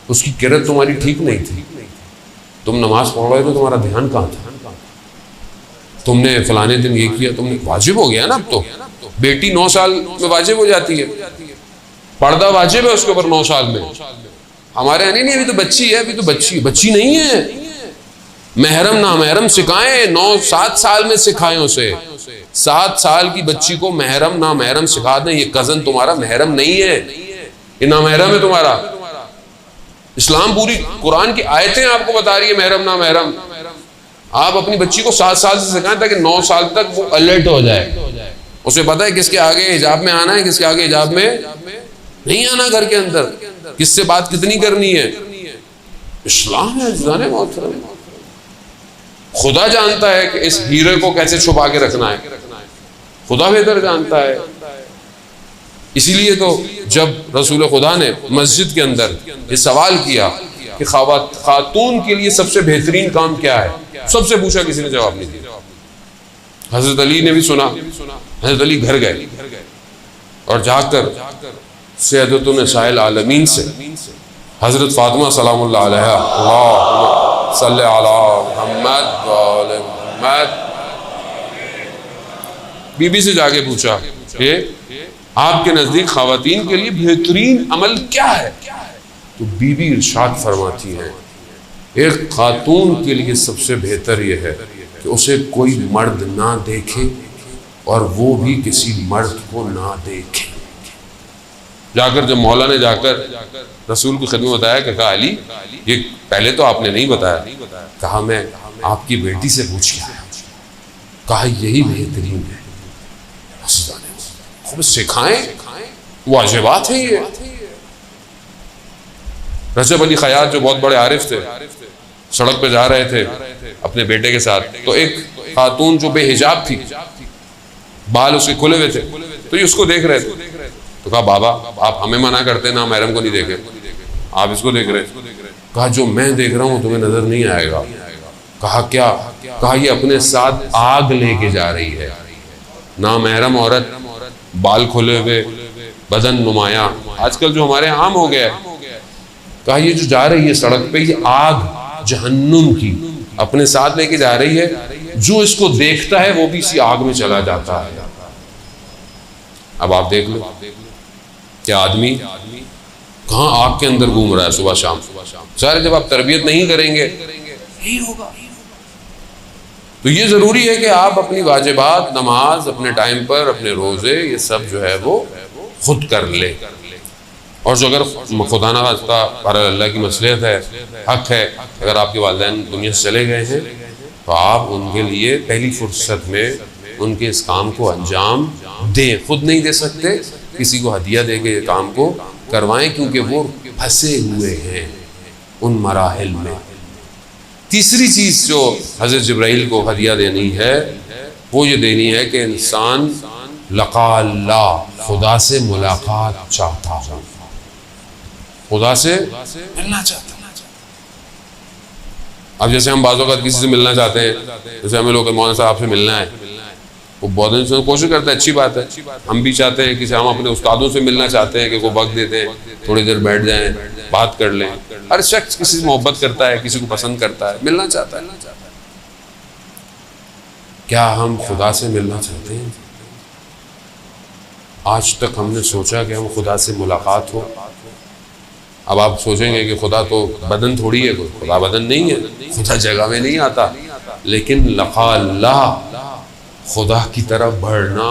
उसकी किरत तुम्हारी ठीक नहीं थी। तुम नमाज पढ़ रहे थे, तुम्हारा ध्यान कहाँ था? तुमने फलाने दिन ये किया, तुमने वाजिब हो गया ना। अब तो बेटी 9 साल में वाजिब हो जाती है, पर्दा वाजिब है उसके ऊपर 9 साल में। हमारे यहाँ नहीं, अभी तो बच्ची है, अभी तो बच्ची नहीं है। महरम ना महरम सिखाएं, 9-7 साल में सिखाएं उसे। 7 साल की बच्ची को महरम ना महरम सिखा दें। ये कजन तुम्हारा महरम नहीं है, ये ना महरम है तुम्हारा। इस्लाम पूरी कुरान की आयतें आपको बता रही है महरम ना महरम। आप अपनी बच्ची को 7 साल से सिखाएं ताकि 9 साल तक वो अलर्ट हो जाए, उसे पता है किसके आगे हिजाब में आना है, किसके आगे हिजाब में नहीं आना, घर के अंदर किससे बात कितनी करनी है। इस्लाम है जाने मोहतरम। खुदा जानता है कि इस हीरे को कैसे छुपा के रखना है, खुदा बेहतर जानता है। इसीलिए तो जब रसूल खुदा ने मस्जिद के अंदर ये सवाल किया कि खातून के लिए सबसे बेहतरीन काम क्या है, सबसे पूछा, किसी ने जवाब नहीं दिया। हजरत अली ने भी सुना, हजरत अली घर गए और जाकर सैयदतुन निसाइल आलमीन से हजरत फातिमा सलामुल्लाह अलैहा, अल्लाहुम्मा सल्ली अला मुहम्मद व आले मुहम्मद, बीबी से जाके पूछा कि आपके नजदीक खवातीन के लिए बेहतरीन अमल क्या है? तो बीबी इरशाद फरमाती है, एक खातून के लिए सबसे बेहतर यह है कि उसे कोई मर्द ना देखे और वो भी किसी मर्द को ना देखे। जाकर जब मौला ने जाकर रसूल की खिदमत बताया कि कहा अली, ये पहले तो आपने नहीं बताया, कहा मैं आपकी बेटी से पूछ के आया, कहा यही बेहतरीन है। खूब सिखाएं, वाजिबात है ये। रजब अली खयात जो बहुत बड़े आरिफ थे, सड़क पे जा रहे थे अपने बेटे के साथ, तो एक खातून जो बेहिजाब थी, बाल उसके खुले हुए थे, तो ये उसको देख रहे थे। तो कहा बाबा आप हमें मना करते ना महरम को नहीं देखे, आप इसको देख रहे। कहा जो मैं देख रहा हूं तुम्हें नजर नहीं आएगा। कहा क्या? कहा ये अपने साथ आग लेके जा रही है। ना महरम औरत, बाल खुले हुए, बदन नुमाया, आजकल जो हमारे आम हो गया है। कहा ये जो जा रही है सड़क पे, ये आग जहन्नुम की अपने साथ लेके जा रही है। जो इसको देखता है वो भी इसी आग में चला जाता है। अब आप देख लो क्या आदमी कहाँ आग के अंदर घूम रहा है सुबह शाम। सारे जब आप तरबियत नहीं करेंगे यही होगा। तो ये जरूरी है कि आप अपनी वाजिबात, नमाज अपने टाइम पर, अपने रोजे, ये सब जो है वो खुद कर ले। और जो अगर खुदा ना खास्ता अल्लाह की मसलियत है, हक है, अगर आपके वालिदैन दुनिया से चले गए हैं तो आप उनके लिए पहली फुर्सत में उनके इस काम को अंजाम दें। खुद नहीं दे सकते, किसी को हदिया दे के काम को करवाएं, क्योंकि वो फंसे हुए हैं उन मराहिल में। तीसरी चीज़ जो हज़रत जिब्राइल को हदिया देनी है वो ये देनी है कि इंसान लक़ा अल्लाह, खुदा से मुलाकात चाहता हो, खुदा से मिलना चाहता। अब जैसे हम बाज़ औक़ात किसी से मिलना चाहते हैं, जैसे हमें लोग मौलाना साहब आपसे मिलना है, वो बहुत दिन से कोशिश करता है, अच्छी बात है। हम भी चाहते हैं कि हम अपने उस्तादों से मिलना चाहते हैं कि वो वक्त देते हैं, थोड़ी देर बैठ जाएं, बात कर लें। हर शख्स किसी से मोहब्बत करता है, किसी को पसंद करता है, मिलना चाहता है। क्या हम खुदा से मिलना चाहते हैं? आज तक हमने सोचा कि हम खुदा से मुलाकात हो। अब आप सोचेंगे कि खुदा तो बदन थोड़ी है, कोई खुदा बदन नहीं है, खुदा जगह में नहीं आता। लेकिन लक़ा अल्लाह, खुदा की तरफ बढ़ना,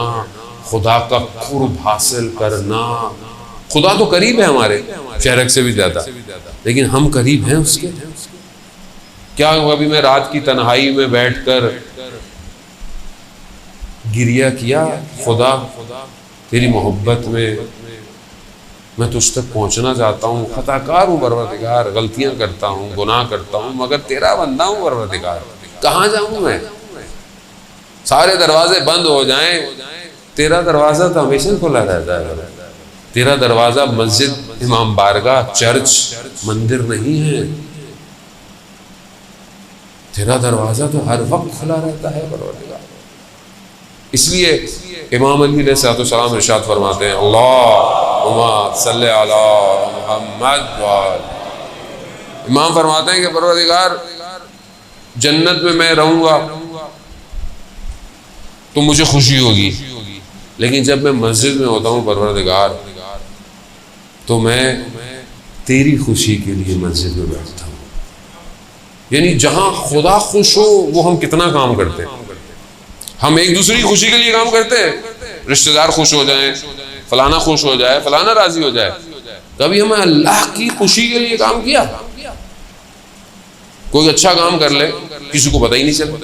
खुदा का कुर्ब हासिल करना। खुदा तो करीब है हमारे शहरक से भी ज़्यादा, लेकिन हम करीब हैं उसके? क्या अभी मैं रात की तन्हाई में बैठकर गिरिया किया, खुदा तेरी मोहब्बत में मैं तुझ तक पहुंचना चाहता हूँ, खताकार हूँ परवरदिगार, गलतियां करता हूँ, गुनाह करता हूँ, मगर तेरा बंदा हूँ परवरदिगार, कहाँ जाऊँ मैं? सारे दरवाजे बंद हो जाएं, तेरा दरवाजा तो हमेशा खुला रहता है। तेरा दरवाजा मस्जिद, इमाम बारगाह, चर्च, मंदिर नहीं है। तेरा दरवाजा तो हर वक्त खुला रहता है परवरदिगार। इसलिए इमाम अली अलैहिस्सलाम इरशाद फरमाते हैं, अल्लाहुम्मा सल्ले अला मुहम्मद। इमाम फरमाते हैं कि परवरदिगार, जन्नत में मैं रहूंगा तो मुझे खुशी होगी, लेकिन जब मैं मस्जिद में होता हूँ परवरदिगार, तो मैं तेरी खुशी के लिए मस्जिद में बैठता हूँ। यानी जहाँ खुदा खुश हो वो हम कितना काम करते हैं। हम एक दूसरे की खुशी के लिए काम करते हैं, रिश्तेदार खुश हो जाएं, फलाना खुश हो जाए, फलाना राजी हो जाए। कभी हमें अल्लाह की खुशी के लिए काम किया? कोई अच्छा काम कर ले, किसी को पता ही नहीं चला।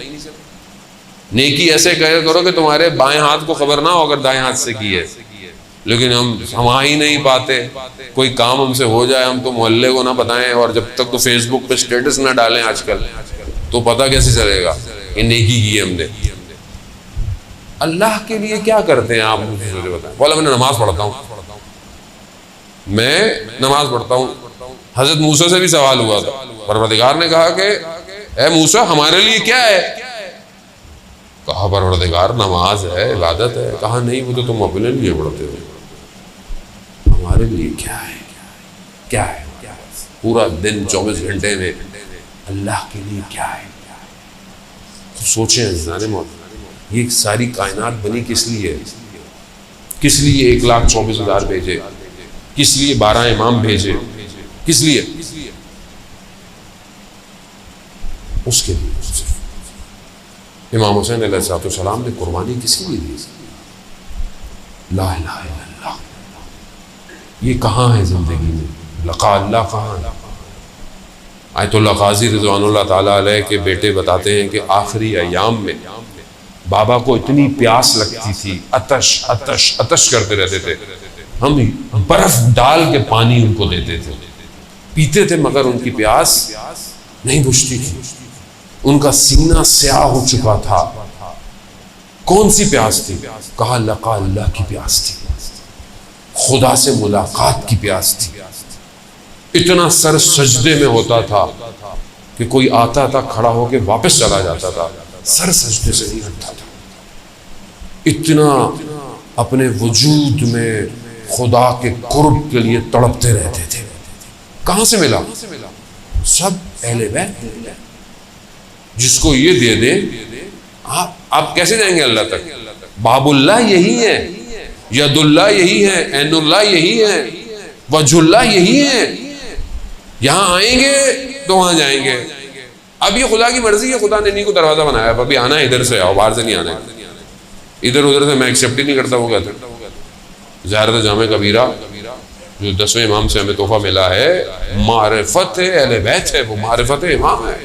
नेकी ऐसे करो कि तुम्हारे बाएं हाथ को खबर ना हो अगर दाएं हाथ से की है, लेकिन हम समा ही नहीं पाते। कोई काम हमसे हो जाए, हम तो मोहल्ले को ना बताएं, और जब तक तो फेसबुक पे स्टेटस ना डालें आजकल, तो पता कैसे चलेगा कि नेकी की है हमने। अल्लाह के लिए क्या करते हैं आप, मुझे बताएं। बोला मैंने नमाज पढ़ता हूँ, मैं नमाज पढ़ता हूँ। हजरत मूसा से भी सवाल हुआ था, परवरदिगार ने कहा कि ए मूसा हमारे लिए क्या है? कहा परवरदिगार नमाज है, इबादत है। कहा नहीं, वो तो तुम अपने लिए पढ़ते हो, हमारे लिए क्या है? क्या है? पूरा दिन 24 घंटे में अल्लाह के लिए क्या है? तो सोचें जाने मौत, ये सारी कायनात बनी किस लिए? किस लिए 1,24,000 भेजे? किस लिए 12 इमाम भेजे? किस लिए? उसके लिए। इमाम हुसैन अलैहिस्सलाम ने कुर्बानी किसके लिए दी? ला इलाहा इल्लल्लाह। ये कहाँ है जिंदगी में? लक़ा अल्लाह कहाँ है? आयतुल्लाह क़ाज़ी रिज़वानुल्लाह ताला अलैह के बेटे बताते हैं कि आखिरी अय्याम में बाबा को इतनी प्यास लगती थी, अतश अतश अतश करते रहते थे। हम बर्फ डाल के पानी उनको देते थे, पीते थे, मगर उनकी प्यास नहीं बुझती थी। उनका सीना स्याह हो चुका था। कौन सी प्यास थी? कहा लक़ा अल्लाह की प्यास थी, खुदा से मुलाकात की प्यास थी। इतना सर सजदे में होता था कि कोई आता था, खड़ा होके वापस चला जाता था, सर सजदे से नहीं हटता था। इतना अपने वजूद में खुदा के कुर्ब के लिए तड़पते रहते थे। कहाँ से मिला? सब अहले बैत। जिसको ये दे दे, आप कैसे जाएंगे अल्लाह तक? बाबुल्लाह यही है, यदुल्लाह यही है, ऐनुल्लाह यही है, वजुल्लाह यही है। यहाँ आएंगे तो वहां जाएंगे। अब ये खुदा की मर्जी है, खुदा ने इन्हीं को दरवाजा बनाया, अभी आना है इधर से आओ, बाहर से नहीं आना है। इधर उधर से मैं एक्सेप्ट ही नहीं करता। वो कहते ज़ियारत जामे कबीरा जो 10वें इमाम से हमें तोहफा मिला है, मारिफत है, अहले बैत है, वो मारिफत इमाम है।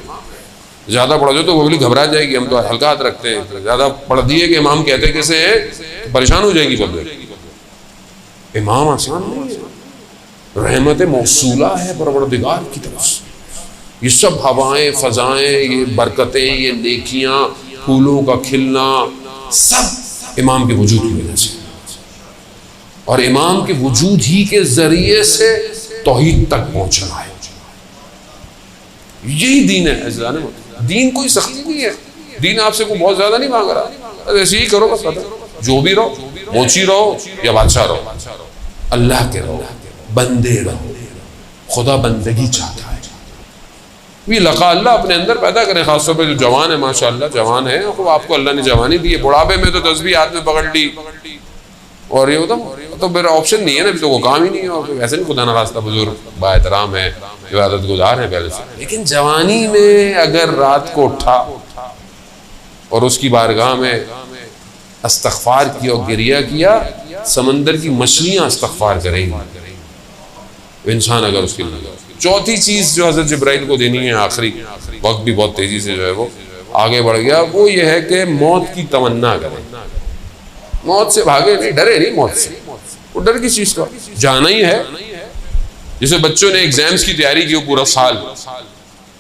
ज़्यादा पढ़ दो तो वो बोली घबरा जाएगी, हम तो हल्का हाथ रखते हैं। ज़्यादा पढ़ दिए कि इमाम कहते कैसे हैं तो परेशान हो जाएगी पब्लिक। इमाम आसान नहीं है, रहमत मौसूला है परवरदिगार की तरफ से। ये सब हवाएं, फजाएं, ये बरकतें, ये नेकियां, फूलों का खिलना, सब इमाम के वजूद की वजह से। और इमाम के वजूद ही के जरिए से तौहीद तक पहुंचना है। यही दीन है। दीन कोई सख्ती नहीं है, दीन आपसे को बहुत ज्यादा नहीं मांग रहा। बस ऐसे ही करो, बस जो भी रहो, मोची रहो या बादशाह रहो, अल्लाह के रहो, बंदे रहो, खुदा बंदगी चाहता है। ये लका अल्लाह अपने अंदर पैदा करें, खासतौर पर जो जवान है, माशाअल्लाह जवान है, तो आपको अल्लाह ने जवानी दी है। बुढ़ापे में तो तस्बीह हाथ में पकड़ ली और ये होता तो मेरा ऑप्शन नहीं है ना, अभी तो वो काम ही नहीं है। और वैसे नहीं खुदा न खास्ता बुजुर्ग बाएहतराम है, इबादत गुजार है पहले से, लेकिन जवानी में अगर रात को उठा और उसकी बारगाह में इस्तग़फ़ार किया और गिरिया किया, समंदर की मछलियाँ इस्तग़फ़ार करेंगी इंसान अगर उसकी। चौथी चीज़ जो हज़रत जिब्राइल को देनी है, आखिरी, वक्त भी बहुत तेज़ी से जो है वो आगे बढ़ गया, वो ये है कि मौत की तमन्ना करें। मौत से भागे नहीं, डरे नहीं मौत से, वो डर की चीज़ का जाना ही है। जैसे बच्चों ने एग्जाम्स की तैयारी की हो पूरा साल,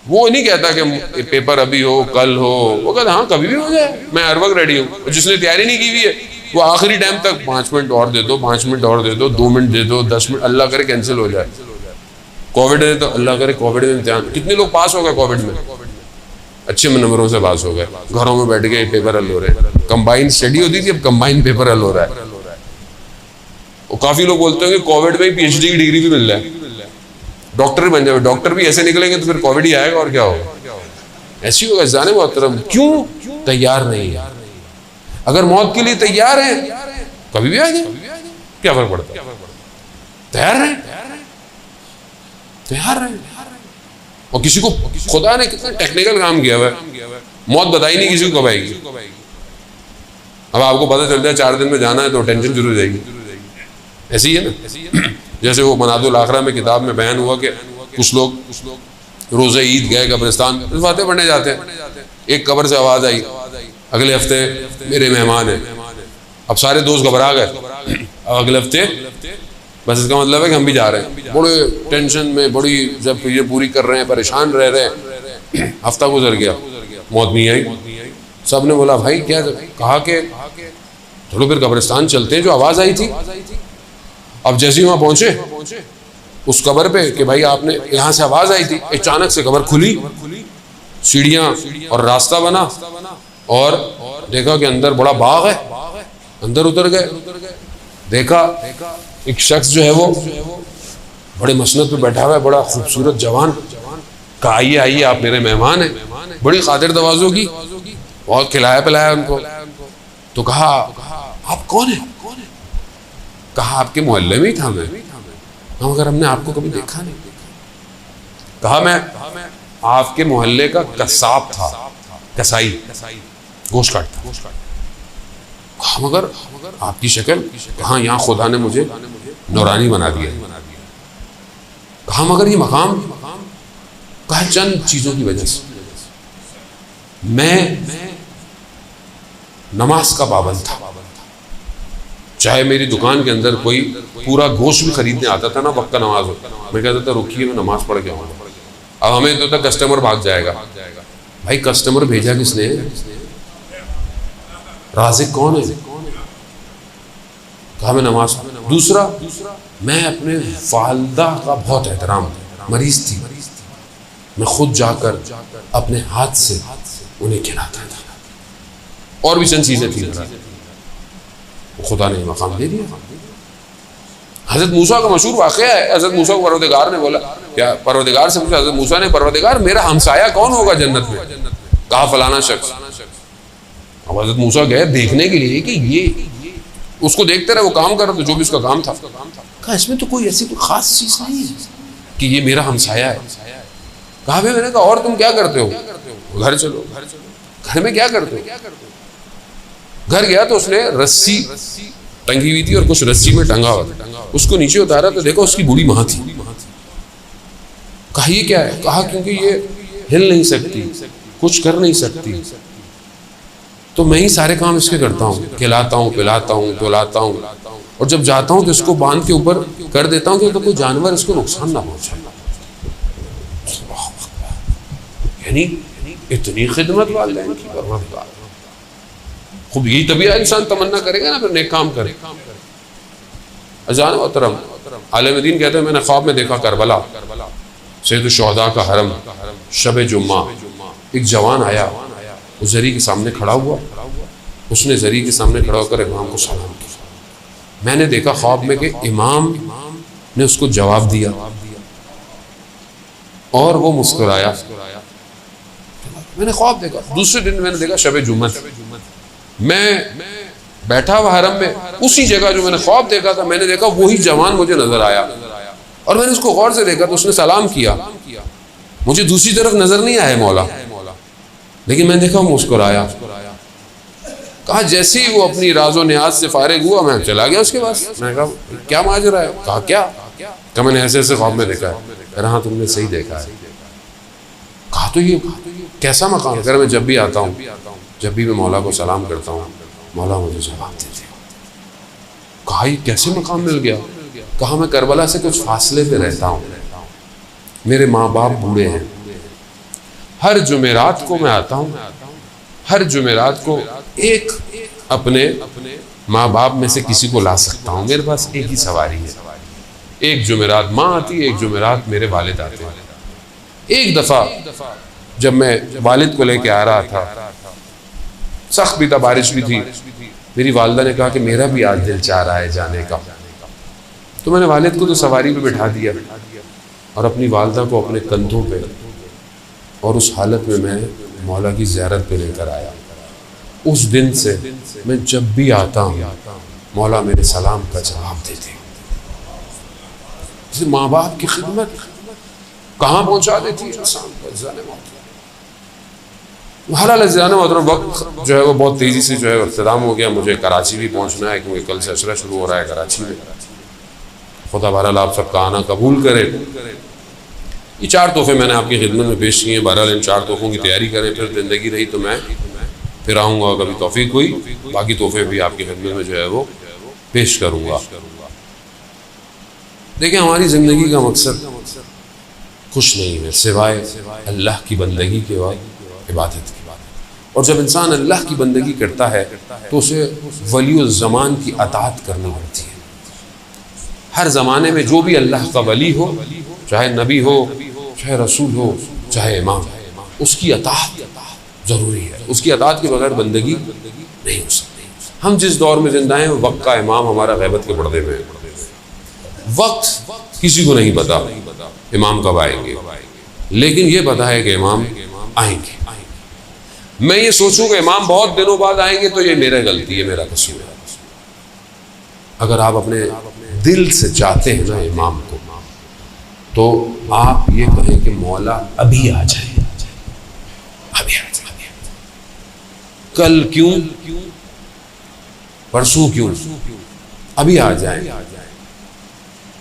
वो नहीं कहता कि पेपर अभी हो कल हो, वो कहता हाँ कभी भी हो जाए, मैं हर वक्त रेडी हूँ। जिसने तैयारी नहीं की हुई है वो आखिरी टाइम तक 5 मिनट और दे दो, 5 मिनट और दे दो, 2 मिनट दे दो, 10 मिनट, अल्लाह करे कैंसिल हो जाए। कोविड है तो अल्लाह करे कोविड में इम्तिहान, कितने लोग पास हो गए कोविड में, अच्छे नंबरों से पास हो गए, घरों में बैठ के पेपर हल हो रहे। कंबाइंड स्टडी होती थी, अब कंबाइंड पेपर हल हो रहा है। और काफी लोग बोलते हैं कि कोविड में पीएचडी की डिग्री भी मिल रहा है, डॉक्टर बन जाए। डॉक्टर भी ऐसे निकलेंगे तो फिर कोविड ही आएगा और क्या होगा, ऐसी होगा। जाने मोहतरम क्यों तैयार नहीं है? अगर मौत के लिए तैयार है कभी भी आ जाए, क्या फर्क पड़ता है? तैयार है, तैयार है। और किसी को खुदा ने कितना टेक्निकल काम किया हुआ है, मौत बताई नहीं किसी को कब आएगी। अब आपको पता चल जाए 4 दिन में जाना है तो टेंशन शुरू हो जाएगी। ऐसी है ना, जैसे वो मनादुल आखरा में किताब में बयान हुआ कि कुछ लोग रोज़े ईद गए कब्रिस्तान, फातिहा पढ़ने जाते हैं, एक कब्र से आवाज़ आई अगले हफ्ते मेरे मेहमान हैं। अब सारे दोस्त घबरा गए, अगले हफ्ते, बस इसका मतलब है कि हम भी जा रहे हैं। बड़े टेंशन में, बड़ी जब ये पूरी कर रहे हैं, परेशान रह रहे हैं। हफ्ता गुजर गया, मौत नहीं आई। सब ने बोला भाई क्या, कहा कि चलो फिर कब्रिस्तान चलते हैं जो आवाज़ आई थी। अब जैसे ही वहाँ पहुँचे उस कब्र पे कि भाई आपने यहाँ से आवाज़ आई थी, अचानक से कब्र खुली, सीढ़ियाँ और रास्ता बना और देखा कि अंदर बड़ा बाग है। अंदर उतर गए, देखा एक शख्स जो है वो बड़े मसनद पे बैठा हुआ है, बड़ा खूबसूरत जवान। कहा आइए आइए आप मेरे मेहमान हैं, बड़ी खातिर तवाज़ो की, बहुत खिलाया पिलाया उनको। तो कहा आप कौन है? कहा आपके मोहल्ले में ही था मैं, मगर हमने आपको कभी देखा नहीं। कहा मैं आपके मोहल्ले का कसाब था, कसाई, गोश्त काटता। कहा मगर आपकी शक्ल, कहा यहाँ खुदा ने मुझे नूरानी बना दिया। कहा मगर ये मकाम, कहा चंद चीज़ों की वजह से। मैं नमाज का पाबंद था, चाहे मेरी दुकान के अंदर कोई पूरा गोश्त भी खरीदने आता था ना, वक्त का नमाज होता, मैं कहता था रुकिए मैं नमाज पढ़ के आऊँगा। अब हमें तो कस्टमर भाग जाएगा। भाई कस्टमर भेजा किसने? राज़िक कौन है? कहा मैं नमाज। दूसरा, मैं अपने वालदा का बहुत एहतराम, मरीज थी, मैं खुद जाकर अपने हाथ से उन्हें खिलाता था, और भी चंद चीज़ें थी। खुदा ने मकाम दे दिया। हज़रत मूसा का मशहूर वाक़या है, हज़रत मूसा को परवरदिगार ने बोला, क्या परवरदिगार से पूछा हज़रत मूसा ने, परवरदिगार मेरा हमसाया कौन होगा जन्नत में? कहा फलाना शख्स। अब हज़रत मूसा गए देखने के लिए कि ये, उसको देखते रहे, वो काम कर रहा था जो भी उसका काम था। कहा इसमें तो कोई ऐसी कोई खास चीज़ नहीं है कि ये मेरा हमसाया है। कहा भाई, मैंने कहा और तुम क्या करते हो? घर चलो। घर में क्या करते हो? घर गया तो उसने रस्सी टंगी हुई थी और कुछ रस्सी में टंगा हुआ था, उसको नीचे उतारा तो देखो उसकी बूढ़ी माँ थी। कहा ये क्या है? कहा क्योंकि ये हिल नहीं सकती, कुछ कर नहीं सकती, तो मैं ही सारे काम इसके करता हूँ, खिलाता हूँ, पिलाता हूँ, धुलाता हूँ, और जब जाता हूँ तो इसको बांध के ऊपर कर देता हूँ कि तो कोई जानवर इसको नुकसान ना पहुँचे। यानी इतनी खिदमत वाले खूब, यही तभी इंसान तमन्ना करेगा ना फिर नेक काम करे। अजान मोहतरम आलिम दीन कहते हैं मैंने ख्वाब में देखा करबला, सैयद शुहदा का हरम, शब जुम्मा, एक जवान आया, उस जरी के सामने खड़ा हुआ उसने जरी के सामने खड़ा होकर इमाम को सलाम किया। मैंने देखा ख्वाब में कि इमाम ने उसको जवाब दिया और वो मुस्कुराया। मैंने ख्वाब देखा। दूसरे दिन मैंने देखा शब जुम्मत, मैं बैठा हुआ हरम में, उसी जगह जो मैंने ख्वाब देखा था, मैंने देखा वही जवान मुझे नजर आया और मैंने उसको गौर से देखा तो उसने सलाम किया। मुझे दूसरी तरफ नजर नहीं आया मौला, लेकिन मैंने देखा वो मुस्कुराया। कहा जैसे ही वो अपनी राजो न्याज से फारिग हुआ मैं चला गया उसके पास। मैंने कहा क्या माजरा है? कहा क्या मैंने ऐसे ऐसे ख्वाब में देखा है। हाँ तुमने सही देखा है। कहा तो ये कैसा मकाम? अगर मैं जब भी आता हूँ, जब भी मैं मौला को सलाम करता हूँ, मौला मुझे जवाब देते हैं। कहा ये कैसे मकाम मिल गया? कहा मैं करबला से कुछ फासले पे रहता हूँ, मेरे माँ बाप बूढ़े हैं, हर जुमेरात को मैं आता हूँ, हर जुमेरात को एक अपने माँ बाप में से किसी को ला सकता हूँ, मेरे पास एक ही सवारी है। एक जुमेरात माँ आती है, एक जुमेरात मेरे वालिद आते हैं। एक दफ़ा जब मैं वालिद को लेके आ रहा था, सख्त भी था, बारिश भी थी, मेरी वालदा ने कहा कि मेरा भी आज दिल चाह रहा है जाने का। तो मैंने वालिद को तो सवारी पे बिठा दिया और अपनी वालदा को अपने कंधों पे, और उस हालत में मैं मौला की ज़ियारत पे लेकर आया। उस दिन से मैं जब भी आता हूँ मौला मेरे सलाम का जवाब देते हैं। माँ बाप की खिदमत कहाँ पहुँचा देती है इंसान को। हालांकि ज़ियाना मोहतरम वक्त जो है वो बहुत तेज़ी से जो है इख्तिताम हो गया। मुझे कराची भी पहुँचना है क्योंकि कल से अशरा शुरू हो रहा है कराची में। खुदा बहरहाल आप सबका आना कबूल करे। ये 4 तोहफे मैंने आपकी खिदमत में पेश किए हैं। बहरहाल इन 4 तोहफ़ों की तैयारी करें, फिर ज़िंदगी रही तो मैं फिर आऊँगा, कभी तौफीक हुई बाकी तोहफे भी आपकी खिदमत में जो है वो पेश करूँगा। देखिए हमारी ज़िंदगी का मकसद कुछ नहीं है सिवाय अल्लाह की बंदगी के बाद इबादत की। और जब इंसान अल्लाह की बंदगी करता है तो उसे वली ज़मान की अताअत करनी पड़ती है। हर ज़माने में जो भी अल्लाह का वली हो, चाहे नबी हो, चाहे रसूल हो, चाहे इमाम, उसकी अताअत ज़रूरी है। उसकी अताअत के बगैर बंदगी नहीं हो सकती। हम जिस दौर में जिंदा हैं वक्त का इमाम हमारा गैबत के पर्दे में है। वक्त किसी को नहीं पता इमाम कब आएंगे, लेकिन ये पता है कि इमाम आएंगे। मैं ये सोचूं कि इमाम बहुत दिनों बाद आएंगे तो ये मेरा गलती है, मेरा कसूर है। अगर आप अपने दिल से चाहते हैं ना इमाम को, तो आप ये कहें कि मौला अभी आ जाए, अभी आ जाए। कल क्यों, परसों क्यों, अभी आ जाए।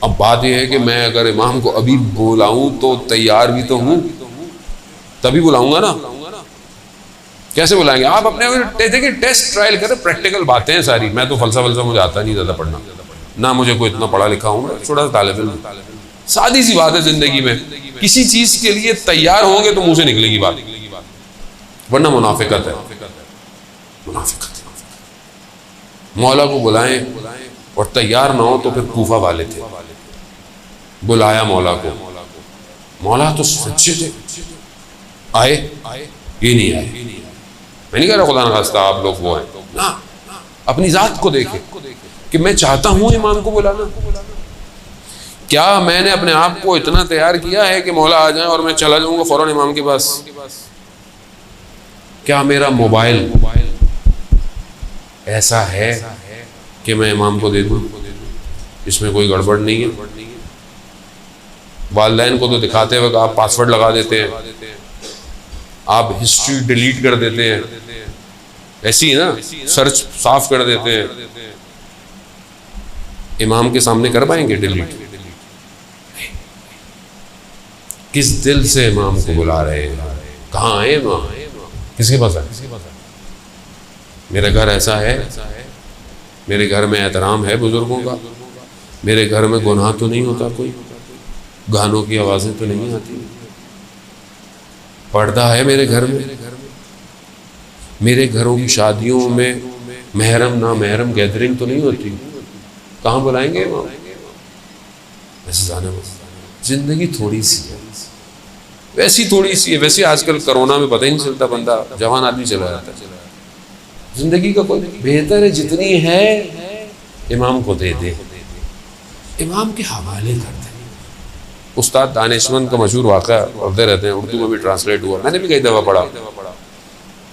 अब बात यह है कि मैं अगर इमाम को अभी बुलाऊं तो तैयार भी तो हूं, तभी बुलाऊंगा ना। कैसे बुलाएंगे? आप अपने देखिए टेस्ट ट्रायल करें, प्रैक्टिकल बातें हैं सारी। मैं तो फलसफा मुझे आता नहीं ज़्यादा पढ़ना, ना मुझे कोई इतना पढ़ा लिखा हूँ, छोटा सा तालिब इल्म। सादी सी बात है जिंदगी में, किसी चीज़ के लिए तैयार होंगे तो मुंह से निकलेगी बात, वरना मुनाफिकत है। मुनाफिकत मौला को बुलाएं और तैयार ना हो तो फिर कूफा वाले थे, बुलाया मौला को, मौला तो सच्चे थे, आए, ये नहीं आए। मैं नहीं कह रहा खुदा न खास्ता आप लोग वो हैं ना, अपनी जात को देखे कि मैं चाहता हूं इमाम को बुलाना। क्या मैंने अपने आप को इतना तैयार किया है कि मौला आ जाए और मैं चला जाऊंगा फौरन इमाम के पास? क्या मेरा मोबाइल ऐसा है कि मैं इमाम को दे दूं? इसमें कोई गड़बड़ नहीं है। वालिदैन को तो दिखाते वक्त आप पासवर्ड लगा देते हैं, आप हिस्ट्री डिलीट कर देते हैं, ऐसी है ना, सर्च साफ कर देते हैं। इमाम के सामने कर पाएंगे डिलीट? किस दिल से इमाम को बुला रहे हैं? कहाँ है इमाम? किसके पास है? मेरा घर ऐसा है, मेरे घर में एहतराम है बुजुर्गों का, मेरे घर में गुनाह तो नहीं होता, कोई गानों की आवाज़ें तो नहीं आती, पर्दा है मेरे घर में, मेरे घरों की शादियों में महरम ना महरम गैदरिंग तो नहीं होती। कहाँ बुलाएंगे इमाम? ऐसे जाने में जिंदगी थोड़ी सी है, वैसी थोड़ी सी है। वैसे आजकल कोरोना में पता ही नहीं चलता, बंदा जवान आदमी चला जाता है, जिंदगी का कोई बेहतर है, जितनी है इमाम को दे दे, इमाम के हवाले कर दे। उस्ताद दानिशमंद का मशहूर वाक़ा पढ़ते रहते हैं, उर्दू में भी ट्रांसलेट हुआ, मैंने भी कई दफ़ा पढ़ा।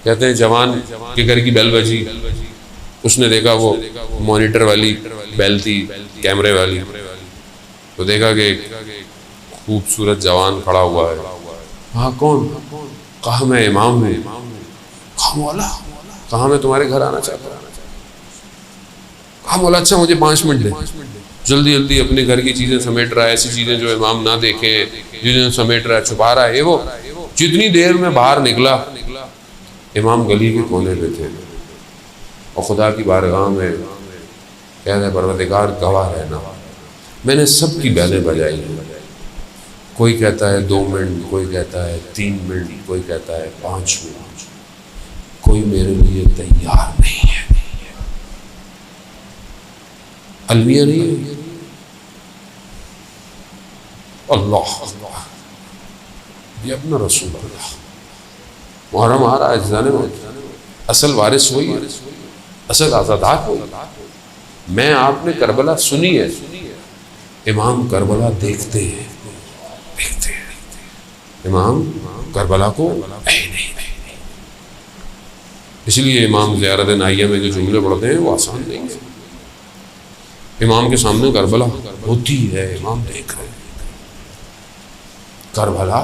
कहते हैं जवान के घर की बेल बजी, उसने देखा वो मॉनिटर वाली बेल थी, कैमरे वाली, तो देखा कि खूबसूरत जवान खड़ा हुआ है। हाँ कौन? कहा मैं इमाम हूँ। कहा मौला, कहा मैं तुम्हारे घर आना चाहता हूँ। कहा मौला अच्छा मुझे 5 मिनट दे। जल्दी जल्दी अपने घर की चीज़ें समेट रहा है, ऐसी चीज़ें जो इमाम ना देखें, चीज़ें समेट रहा है, छुपा रहा है। ये वो जितनी देर में बाहर निकला, इमाम गली के कोने पे थे और खुदा की बारगाह में कह रहे परवरदिगार गवाह रहना, मैंने सबकी बैलें बजाई हैं। कोई कहता है 2 मिनट, कोई कहता है 3 मिनट, कोई कहता है 5 मिनट, कोई मेरे लिए तैयार नहीं है। अलमिया नहीं है। अल्लाह ये अपना रसूल अल्लाह। मुहर्रम आ रहा है, जाने में असल वारिस वही है, असल आज़ादात वही। मैं आपने करबला सुनी है, इमाम करबला देखते हैं, देखते हैं। इमाम करबला को नहीं, इसलिए इमाम ज़ियारत नाइया में जो जुमले पढ़ते हैं वो आसान नहीं है। इमाम के सामने करबला होती है, इमाम देख रहे हैं करबला